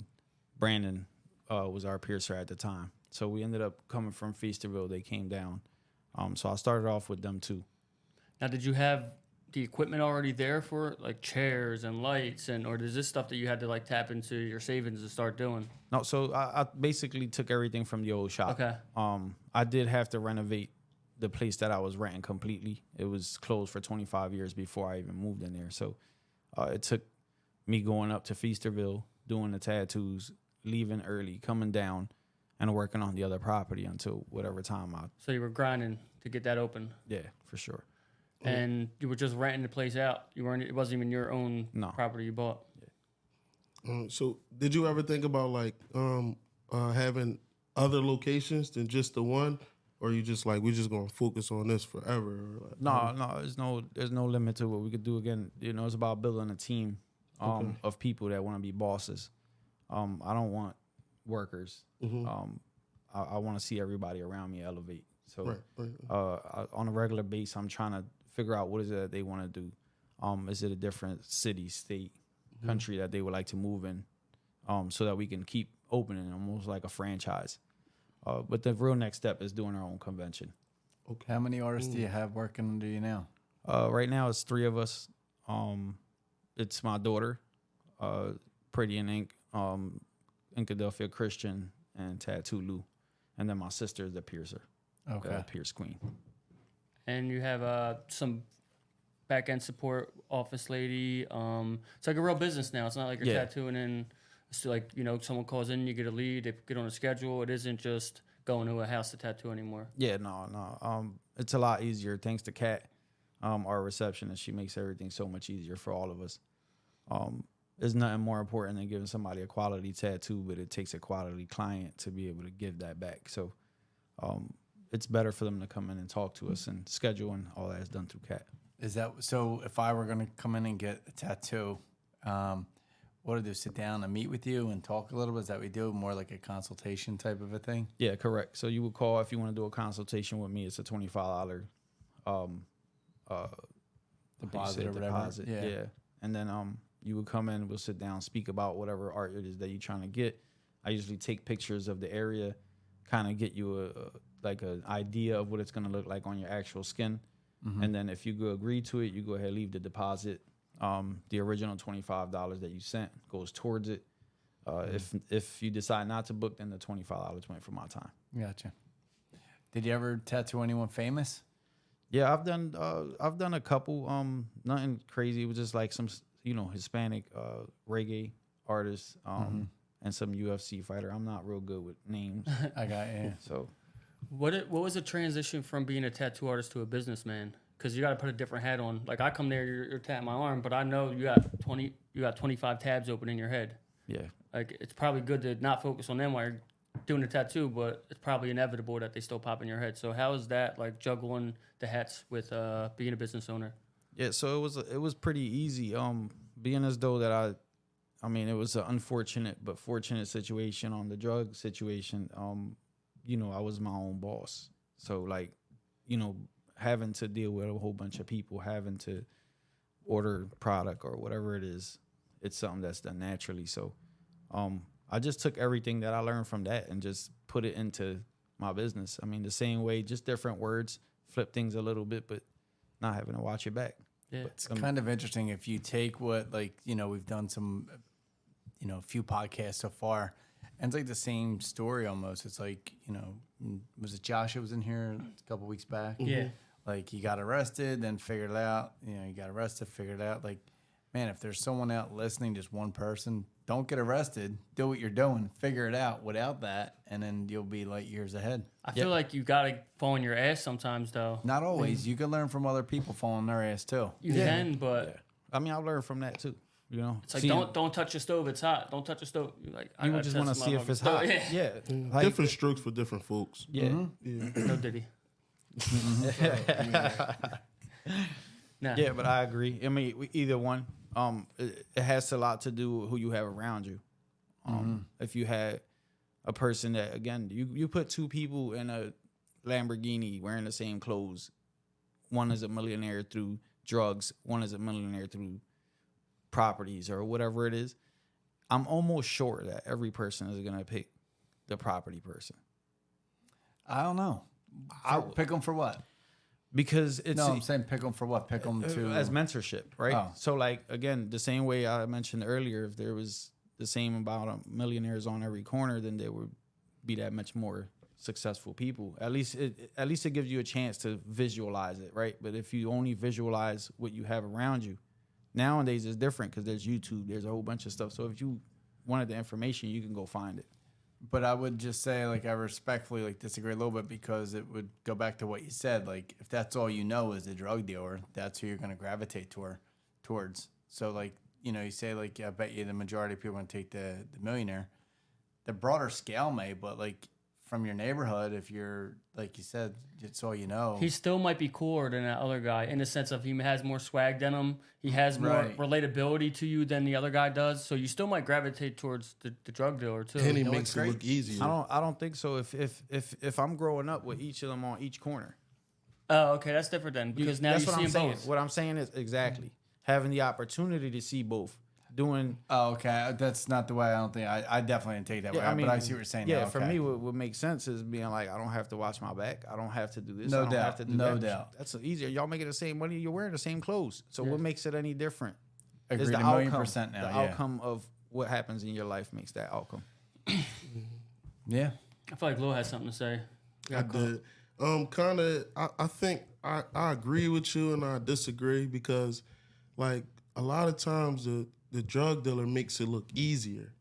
[SPEAKER 3] Brandon was our piercer at the time. So we ended up coming from Feasterville. They came down. So I started off with them too.
[SPEAKER 1] Now, did you have the equipment already there for like chairs and lights, or is this stuff that you had to like tap into your savings to start doing?
[SPEAKER 3] No, so I basically took everything from the old shop.
[SPEAKER 1] Okay.
[SPEAKER 3] I did have to renovate the place that I was renting completely. It was closed for 25 years before I even moved in there. So it took me going up to Feasterville, doing the tattoos, leaving early, coming down, and working on the other property until whatever time I.
[SPEAKER 1] So you were grinding to get that open,
[SPEAKER 3] Yeah, for sure.
[SPEAKER 1] and you were just renting the place out. You weren't. It wasn't even your own
[SPEAKER 3] No.
[SPEAKER 1] property you bought.
[SPEAKER 2] So did you ever think about like having other locations than just the one, or you just like we're just gonna focus on this forever? Or like,
[SPEAKER 3] No, there's no limit to what we could do. Again, it's about building a team of people that want to be bosses. I don't want workers. I want to see everybody around me elevate. So on a regular basis, I'm trying to figure out what is it that they want to do. Is it a different city, state, country that they would like to move in, so that we can keep opening almost like a franchise. But the real next step is doing our own convention.
[SPEAKER 4] Okay. How many artists do you have working under you now?
[SPEAKER 3] Right now, it's 3 of us. It's my daughter, Pretty in Ink, Inkadelphia Christian, and Tattoo Lou. And then my sister is the piercer, Pierce Queen.
[SPEAKER 1] And you have some back end support, office lady. It's like a real business now. It's not like you're tattooing in. It's like, someone calls in, you get a lead, they get on a schedule. It isn't just going to a house to tattoo anymore.
[SPEAKER 3] Yeah, no. It's a lot easier thanks to Kat, our receptionist. She makes everything so much easier for all of us. There's nothing more important than giving somebody a quality tattoo, but it takes a quality client to be able to give that back. So it's better for them to come in and talk to us, and schedule and all that is done through Kat.
[SPEAKER 4] Is that so? If I were going to come in and get a tattoo, what do I do? Sit down and meet with you and talk a little bit? Is that what we do? More like a consultation type of a thing?
[SPEAKER 3] Yeah, correct. So you would call if you want to do a consultation with me. It's a $25
[SPEAKER 4] Deposit or whatever.
[SPEAKER 3] Deposit. Yeah. And then you would come in, we'll sit down, speak about whatever art it is that you're trying to get. I usually take pictures of the area, kind of get you an idea of what it's going to look like on your actual skin. And then if you go agree to it, you go ahead, leave the deposit. The original $25 that you sent goes towards it. If you decide not to book, then the $25 went for my time.
[SPEAKER 4] Gotcha. Did you ever tattoo anyone famous?
[SPEAKER 3] Yeah, I've done a couple. Nothing crazy. It was just like some Hispanic reggae artists and some UFC fighter. I'm not real good with names.
[SPEAKER 4] I got you.
[SPEAKER 3] So,
[SPEAKER 1] what was the transition from being a tattoo artist to a businessman? Because you got to put a different hat on. Like I come there, you're tatting my arm, but I know you got 25 tabs open in your head.
[SPEAKER 3] Yeah.
[SPEAKER 1] Like it's probably good to not focus on them while you're doing the tattoo, but it's probably inevitable that they still pop in your head. So how is that like juggling the hats with being a business owner?
[SPEAKER 3] Yeah, so it was pretty easy. Being as though that I mean, it was an unfortunate but fortunate situation on the drug situation. I was my own boss. So like, having to deal with a whole bunch of people, having to order product or whatever it is, it's something that's done naturally. So I just took everything that I learned from that and just put it into my business. I mean, the same way, just different words, flip things a little bit, but not having to watch it back.
[SPEAKER 1] Yeah,
[SPEAKER 4] it's kind of interesting if you take what, like, we've done some, a few podcasts so far, and it's like the same story almost. It's like, was it Josh that was in here a couple weeks back?
[SPEAKER 1] Yeah.
[SPEAKER 4] Like, he got arrested, then figured it out. You got arrested, figured it out. Like, man, if there's someone out listening, just one person, don't get arrested. Do what you're doing. Figure it out without that, and then you'll be light years ahead.
[SPEAKER 1] I feel like you got to fall on your ass sometimes, though.
[SPEAKER 4] Not always. You can learn from other people falling their ass, too.
[SPEAKER 1] You can, but...
[SPEAKER 3] Yeah. I mean, I learned from that, too.
[SPEAKER 1] It's like, don't touch your stove. It's hot. Don't touch your stove. Like,
[SPEAKER 3] you would just want to see if it's hot. Yeah.
[SPEAKER 2] Like, different strokes for different folks.
[SPEAKER 3] Yeah.
[SPEAKER 1] No Diddy. Nah.
[SPEAKER 3] Yeah, but I agree. I mean, either one. It has a lot to do with who you have around you. If you had a person that, again, you put 2 people in a Lamborghini wearing the same clothes. One is a millionaire through drugs. One is a millionaire through properties or whatever it is. I'm almost sure that every person is going to pick the property person.
[SPEAKER 4] I don't know. Pick them for what?
[SPEAKER 3] Because it's...
[SPEAKER 4] No, I'm saying pick them for what? Pick them to...
[SPEAKER 3] As mentorship, right?
[SPEAKER 4] Oh.
[SPEAKER 3] So, like, again, the same way I mentioned earlier, if there was the same amount of millionaires on every corner, then there would be that much more successful people. At least it gives you a chance to visualize it, right? But if you only visualize what you have around you, nowadays it's different because there's YouTube, there's a whole bunch of stuff. So if you wanted the information, you can go find it.
[SPEAKER 4] But I would just say, like, I respectfully like disagree a little bit because it would go back to what you said. Like, if that's all you know is a drug dealer, that's who you're going to gravitate towards. So, like, you know, you say, like, I bet you the majority of people are going to take the millionaire. The broader scale may, but, like, from your neighborhood, if you're, like you said, it's all you know.
[SPEAKER 1] He still might be cooler than that other guy in the sense of he has more swag than him. He has more relatability to you than the other guy does. So you still might gravitate towards the drug dealer too.
[SPEAKER 2] And he makes it look easier.
[SPEAKER 3] I don't think so. If I'm growing up with each of them on each corner.
[SPEAKER 1] Oh, okay, that's different then because now you see them both.
[SPEAKER 3] What I'm saying is exactly having the opportunity to see both. Doing
[SPEAKER 4] okay, that's not the way. I don't think I definitely didn't take that way. But I see what you're saying.
[SPEAKER 3] Yeah,
[SPEAKER 4] now.
[SPEAKER 3] For me, what makes sense is being like, I don't have to watch my back. I don't have to do this.
[SPEAKER 4] No
[SPEAKER 3] I don't
[SPEAKER 4] doubt.
[SPEAKER 3] Have to do
[SPEAKER 4] No
[SPEAKER 3] that.
[SPEAKER 4] doubt.
[SPEAKER 3] That's easier. Y'all making the same money. You're wearing the same clothes. So what makes it any different?
[SPEAKER 4] Agreed,
[SPEAKER 3] Is the
[SPEAKER 4] 1,000,000% now.
[SPEAKER 3] The outcome of what happens in your life makes that outcome.
[SPEAKER 4] Yeah.
[SPEAKER 1] I feel like Lil has something to say.
[SPEAKER 2] I did. Kind of. I think I agree with you and I disagree because, like, a lot of times the drug dealer makes it look easier.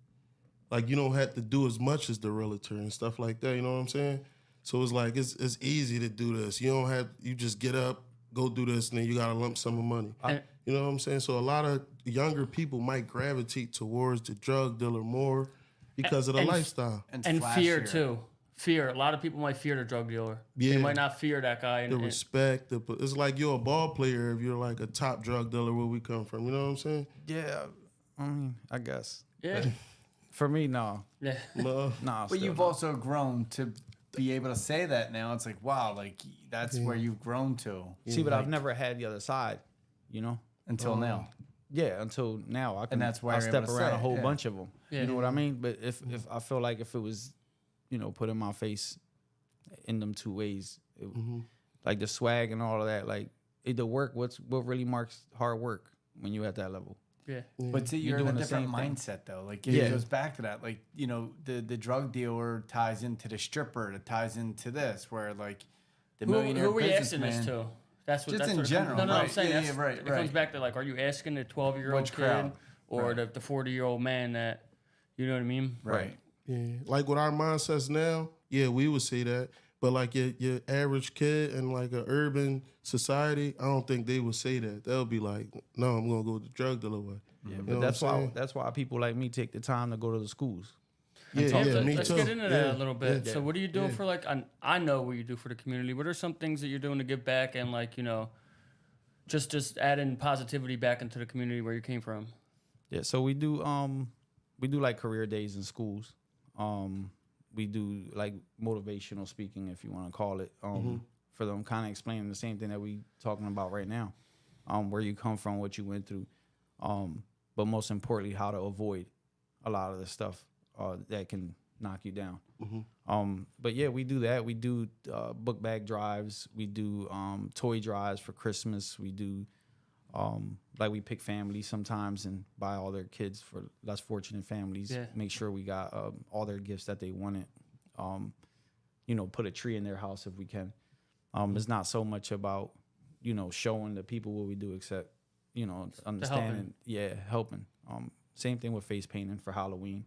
[SPEAKER 2] Like, you don't have to do as much as the realtor and stuff like that. You know what I'm saying? So it's like it's easy to do this. You just get up, go do this, and then you got a lump sum of money. You know what I'm saying? So a lot of younger people might gravitate towards the drug dealer more because of the lifestyle.
[SPEAKER 1] And fear too. Fear. A lot of people might fear the drug dealer.
[SPEAKER 2] Yeah.
[SPEAKER 1] They might not fear that guy.
[SPEAKER 2] The respect. It's like you're a ball player if you're like a top drug dealer where we come from. You know what I'm saying?
[SPEAKER 3] Yeah, I mean, I guess.
[SPEAKER 1] Yeah.
[SPEAKER 3] For me, no.
[SPEAKER 1] Yeah.
[SPEAKER 2] No.
[SPEAKER 4] But you've also grown to be able to say that now. It's like, wow, like that's where you've grown to.
[SPEAKER 3] See, but I've never had the other side, you know?
[SPEAKER 4] Until now.
[SPEAKER 3] Yeah, until now. I can,
[SPEAKER 4] And that's why
[SPEAKER 3] I'll
[SPEAKER 4] you're
[SPEAKER 3] step
[SPEAKER 4] able to
[SPEAKER 3] around
[SPEAKER 4] say
[SPEAKER 3] a
[SPEAKER 4] it,
[SPEAKER 3] whole
[SPEAKER 4] yeah.
[SPEAKER 3] bunch of them.
[SPEAKER 1] Yeah.
[SPEAKER 3] You know what I mean? But if I feel like if it was, you know, put in my face in them two ways, like the swag and all of that, like the work, what really marks hard work when you're at that level?
[SPEAKER 1] Yeah.
[SPEAKER 4] But see, you're in a
[SPEAKER 3] doing the
[SPEAKER 4] different
[SPEAKER 3] same thing.
[SPEAKER 4] mindset, though. Like, it goes back to that. Like, you know, the drug dealer ties into the stripper. It ties into this, where, like, the millionaire
[SPEAKER 1] Who are we asking
[SPEAKER 4] businessman.
[SPEAKER 1] this to? That's what.
[SPEAKER 4] Just
[SPEAKER 1] that's
[SPEAKER 4] in
[SPEAKER 1] what
[SPEAKER 4] general,
[SPEAKER 1] No, I'm
[SPEAKER 4] right.
[SPEAKER 1] saying
[SPEAKER 4] Yeah,
[SPEAKER 1] that's,
[SPEAKER 4] yeah, right,
[SPEAKER 1] It comes back to, like, are you asking the 12-year-old
[SPEAKER 4] Which
[SPEAKER 1] kid
[SPEAKER 4] crowd?
[SPEAKER 1] or the 40-year-old man that, you know what I mean?
[SPEAKER 4] Right.
[SPEAKER 2] Yeah. Like with our mindsets now, yeah, we would say that. But like your average kid in like an urban society, I don't think they would say that. They'll be like, no, I'm gonna go the drug dealer way.
[SPEAKER 3] Yeah,
[SPEAKER 2] You
[SPEAKER 3] but
[SPEAKER 2] know
[SPEAKER 3] that's
[SPEAKER 2] what I'm
[SPEAKER 3] why
[SPEAKER 2] saying?
[SPEAKER 3] that's why people like me take the time to go to the schools.
[SPEAKER 2] Yeah, me
[SPEAKER 1] Let's
[SPEAKER 2] too.
[SPEAKER 1] get into that
[SPEAKER 2] Yeah.
[SPEAKER 1] a little bit.
[SPEAKER 2] Yeah.
[SPEAKER 1] So what are you doing for, like, I know what you do for the community. What are some things that you're doing to give back and, like, you know, just adding positivity back into the community where you came from?
[SPEAKER 3] Yeah, so we do like career days in schools. We do like motivational speaking, if you want to call it, for them, kind of explaining the same thing that we talking about right now, where you come from, what you went through, but most importantly, how to avoid a lot of the stuff that can knock you down. But yeah, we do that. We do book bag drives. We do toy drives for Christmas. We do like we pick families sometimes and buy all their kids for less fortunate families.
[SPEAKER 1] Yeah.
[SPEAKER 3] Make sure we got all their gifts that they wanted. You know, put a tree in their house if we can. It's not so much about, you know, showing the people what we do, except, you know, understanding. Helping. Same thing with face painting for Halloween.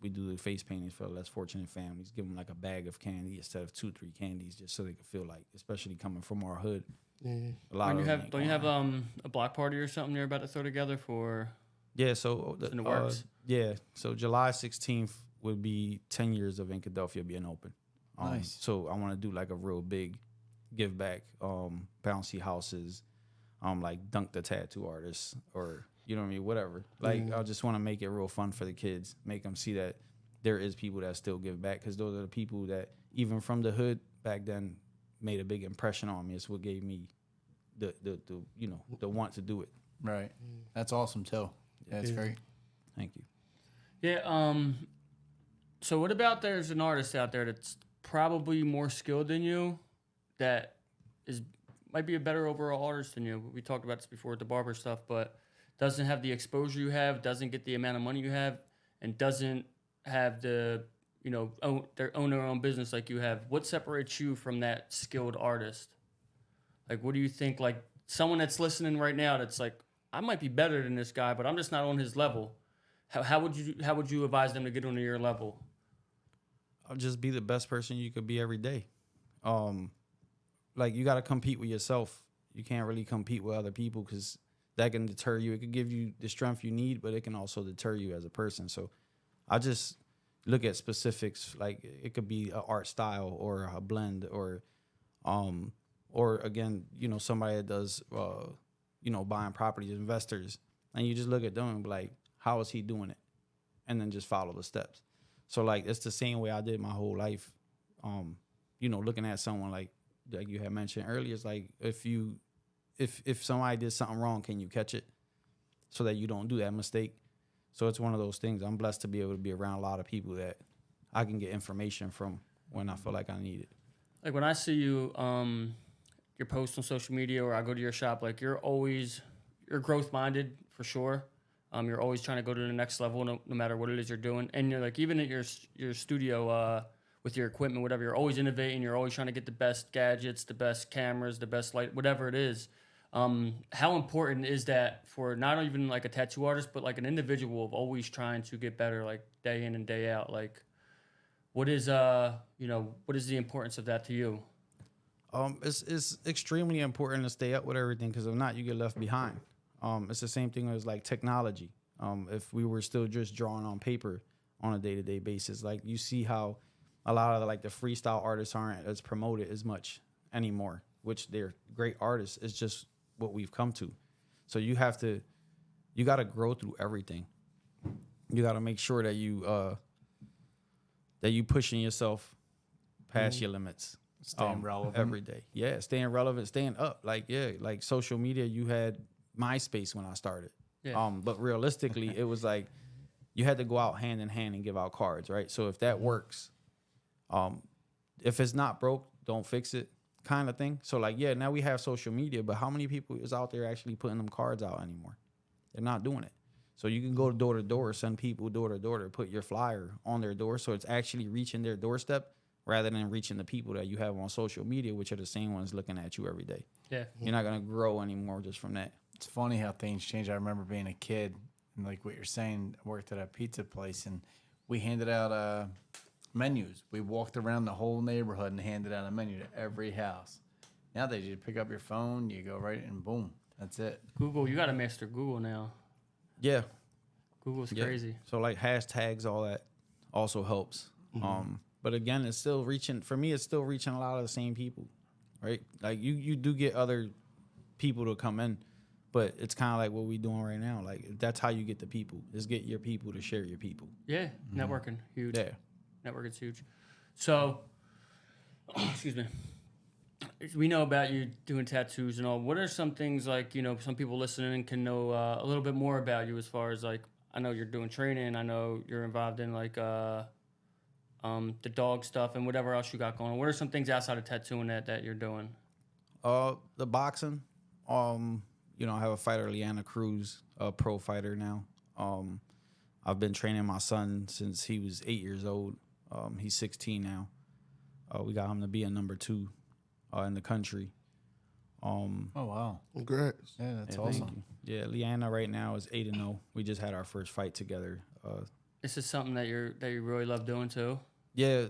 [SPEAKER 3] We do the face paintings for less fortunate families. Give them like a bag of candy instead of 2-3 candies, just so they can feel like, especially coming from our hood.
[SPEAKER 2] Yeah.
[SPEAKER 3] A lot
[SPEAKER 1] Don't you have a block party or something you're about to throw together for?
[SPEAKER 3] Yeah, so
[SPEAKER 1] in the works?
[SPEAKER 3] So July 16th would be 10 years of Incadelphia being open.
[SPEAKER 4] Nice.
[SPEAKER 3] So I want to do like a real big give back, bouncy houses, like dunk the tattoo artists, or you know what I mean, whatever. Like I just want to make it real fun for the kids, make them see that there is people that still give back, because those are the people that even from the hood back then made a big impression on me. It's what gave me the you know, the want to do it.
[SPEAKER 4] Right. That's awesome, too. Yeah, it's great.
[SPEAKER 3] Thank you.
[SPEAKER 1] Yeah. So what about there's an artist out there that's probably more skilled than you, that might be a better overall artist than you. We talked about this before with the barber stuff, but doesn't have the exposure you have, doesn't get the amount of money you have, and doesn't have the, you know, own their own business like you have. What separates you from that skilled artist? Like, what do you think? Like, someone that's listening right now that's like, I might be better than this guy, but I'm just not on his level. How would you advise them to get onto your level?
[SPEAKER 3] just be the best person you could be every day. Like you got to compete with yourself. You can't really compete with other people because that can deter you. It could give you the strength you need, but it can also deter you as a person. So I just look at specifics. Like it could be an art style or a blend or again, somebody that does, buying properties, investors, and you just look at them and be like, how is he doing it? And then just follow the steps. So like, it's the same way I did my whole life. Looking at someone like you had mentioned earlier, it's like, if somebody did something wrong, can you catch it so that you don't do that mistake? So it's one of those things. I'm blessed to be able to be around a lot of people that I can get information from when I feel like I need it.
[SPEAKER 1] Like when I see you, your posts on social media or I go to your shop, like you're growth minded for sure. You're always trying to go to the next level no matter what it is you're doing. And you're like, even at your studio with your equipment, whatever, you're always innovating. You're always trying to get the best gadgets, the best cameras, the best light, whatever it is. How important is that for not even like a tattoo artist, but like an individual of always trying to get better, like day in and day out? Like, what is the importance of that to you?
[SPEAKER 3] It's extremely important to stay up with everything because if not, you get left behind. It's the same thing as like technology. If we were still just drawing on paper on a day-to-day basis, like you see how a lot of the freestyle artists aren't as promoted as much anymore, which they're great artists. It's just what we've come to. So you got to grow through everything. You got to make sure that you pushing yourself past your limits.
[SPEAKER 4] Staying relevant
[SPEAKER 3] every day. Yeah, staying relevant, staying up. Like social media, you had MySpace when I started.
[SPEAKER 1] Yeah.
[SPEAKER 3] But realistically, it was like you had to go out hand in hand and give out cards, right? So if that works, if it's not broke, don't fix it, kind of thing. So now we have social media, but how many people is out there actually putting them cards out anymore? They're not doing it. So you can go door to door, send people door to door to put your flyer on their door, so it's actually reaching their doorstep rather than reaching the people that you have on social media, which are the same ones looking at you every day.
[SPEAKER 1] Yeah.
[SPEAKER 3] You're not going to grow anymore just from that.
[SPEAKER 4] It's funny how things change. I remember being a kid, and like what you're saying, I worked at a pizza place, and we handed out menus. We walked around the whole neighborhood and handed out a menu to every house. Nowadays, you pick up your phone, you go right, and boom, that's it.
[SPEAKER 1] Google, you got to master Google now.
[SPEAKER 3] Yeah.
[SPEAKER 1] Google's crazy.
[SPEAKER 3] So hashtags, all that also helps. But again, it's still reaching, for me, it's still reaching a lot of the same people, right? Like you do get other people to come in, but it's kind of like what we doing right now. Like that's how you get the people, is get your people to share your people.
[SPEAKER 1] Yeah, networking, huge.
[SPEAKER 3] Yeah.
[SPEAKER 1] Networking's huge. So, excuse me. We know about you doing tattoos and all. What are some things like, some people listening can know a little bit more about you as far as like, I know you're doing training. I know you're involved in like the dog stuff and whatever else you got going on. What are some things outside of tattooing that you're doing?
[SPEAKER 3] The boxing. I have a fighter, Leanna Cruz, a pro fighter now. I've been training my son since he was 8 years old. He's 16 now. We got him to be a number 2 in the country.
[SPEAKER 4] Oh, wow.
[SPEAKER 2] Congrats.
[SPEAKER 4] Yeah, that's
[SPEAKER 3] Thank
[SPEAKER 4] awesome.
[SPEAKER 3] you. Yeah, Leanna right now is 8-0. We just had our first fight together.
[SPEAKER 1] This is something that you really love doing too?
[SPEAKER 3] Yeah,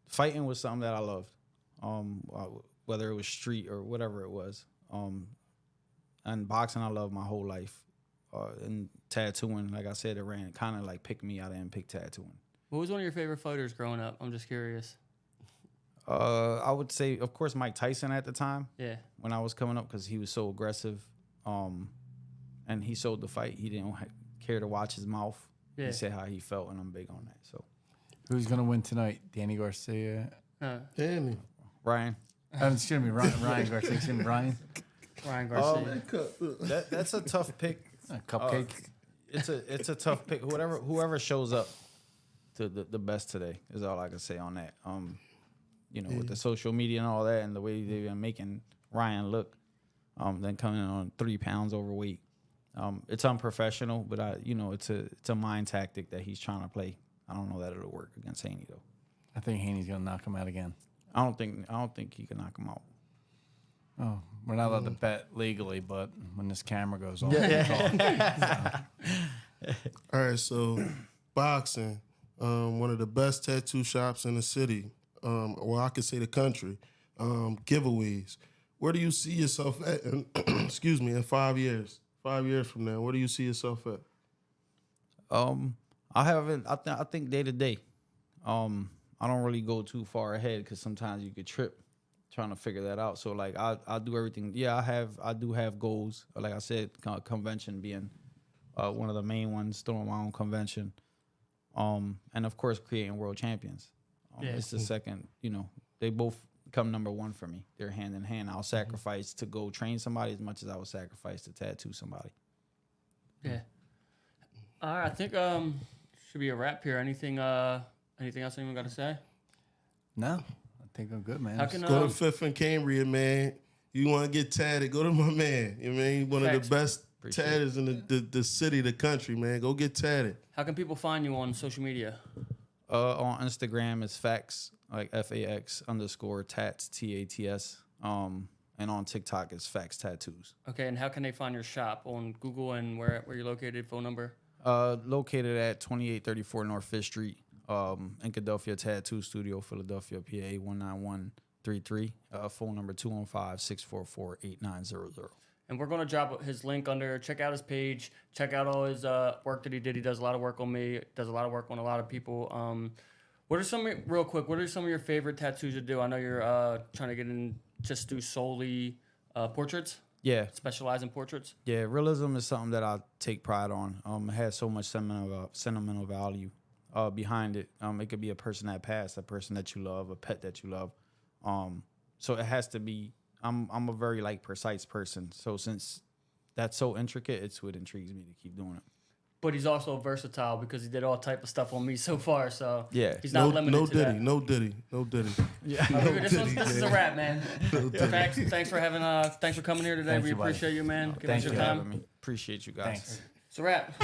[SPEAKER 3] fighting was something that I loved, whether it was street or whatever it was. And boxing, I loved my whole life. And tattooing, like I said, it ran kind of like picked me. I didn't pick tattooing.
[SPEAKER 1] What was one of your favorite fighters growing up? I'm just curious.
[SPEAKER 3] I would say, of course, Mike Tyson at the time.
[SPEAKER 1] Yeah.
[SPEAKER 3] When I was coming up, because he was so aggressive, and he sold the fight. He didn't care to watch his mouth.
[SPEAKER 1] Yeah.
[SPEAKER 3] He said how he felt, and I'm big on that. So,
[SPEAKER 4] Who's going to win tonight? Danny Garcia?
[SPEAKER 2] Danny.
[SPEAKER 3] Ryan.
[SPEAKER 4] Excuse me, Ryan Garcia. Excuse me, Ryan.
[SPEAKER 1] Ryan Garcia.
[SPEAKER 3] That's a tough pick.
[SPEAKER 4] A cupcake.
[SPEAKER 3] It's a tough pick. Whoever shows up to the best today is all I can say on that. With the social media and all that, and the way they've been making Ryan look, then coming in on 3 pounds overweight. It's unprofessional, but it's a mind tactic that he's trying to play. I don't know that it'll work against Haney though.
[SPEAKER 4] I think Haney's going to knock him out again.
[SPEAKER 3] I don't think he can knock him out.
[SPEAKER 4] Oh, we're not allowed to bet legally, but when this camera goes off,
[SPEAKER 2] All right, so boxing. one of the best tattoo shops in the city, or I could say the country, giveaways. Where do you see yourself at, excuse me, in 5 years? 5 years from now, where do you see yourself at?
[SPEAKER 3] I haven't. I think day to day. I don't really go too far ahead because sometimes you could trip trying to figure that out. So like I do everything. Yeah, I do have goals. Like I said, convention being one of the main ones. Throwing my own convention. And of course creating world champions. It's the second. You know, they both come number one for me. They're hand in hand. I'll sacrifice to go train somebody as much as I would sacrifice to tattoo somebody.
[SPEAKER 1] Yeah. All right, I think should be a wrap here. Anything else anyone got to say?
[SPEAKER 4] No, I think I'm good, man.
[SPEAKER 1] How can
[SPEAKER 2] Go to Fifth and Cambria, man. You want to get tatted, go to my man. You know what I mean? One of the best tatters in the city, the country, man. Go get tatted.
[SPEAKER 1] How can people find you on social media?
[SPEAKER 3] On Instagram, it's Fax, like FAX_tats, TATS. And on TikTok, it's Fax Tattoos.
[SPEAKER 1] Okay, and how can they find your shop on Google and where you're located, phone number?
[SPEAKER 3] Located at 2834 North 5th Street, in Philadelphia Tattoo Studio, Philadelphia, PA 19133. Phone number 215-644-8900.
[SPEAKER 1] And we're going to drop his link under. Check out his page. Check out all his work that he did. He does a lot of work on me. Does a lot of work on a lot of people. What are some of your favorite tattoos to do? I know you're trying to get in, just do solely portraits.
[SPEAKER 3] Yeah.
[SPEAKER 1] Specialize in portraits.
[SPEAKER 3] Yeah, realism is something that I take pride on. It has so much sentimental value behind it. It could be a person that passed, a person that you love, a pet that you love. So it has to be. I'm a very precise person. So since that's so intricate, it's what intrigues me to keep doing it.
[SPEAKER 1] But he's also versatile because he did all type of stuff on me so far. So
[SPEAKER 3] yeah,
[SPEAKER 1] he's not limited to that.
[SPEAKER 2] No Diddy.
[SPEAKER 1] Yeah, this is a wrap, man. Thanks for coming here today. We appreciate you, man.
[SPEAKER 3] Thanks for having me. Appreciate you guys.
[SPEAKER 4] Thanks.
[SPEAKER 1] It's a wrap.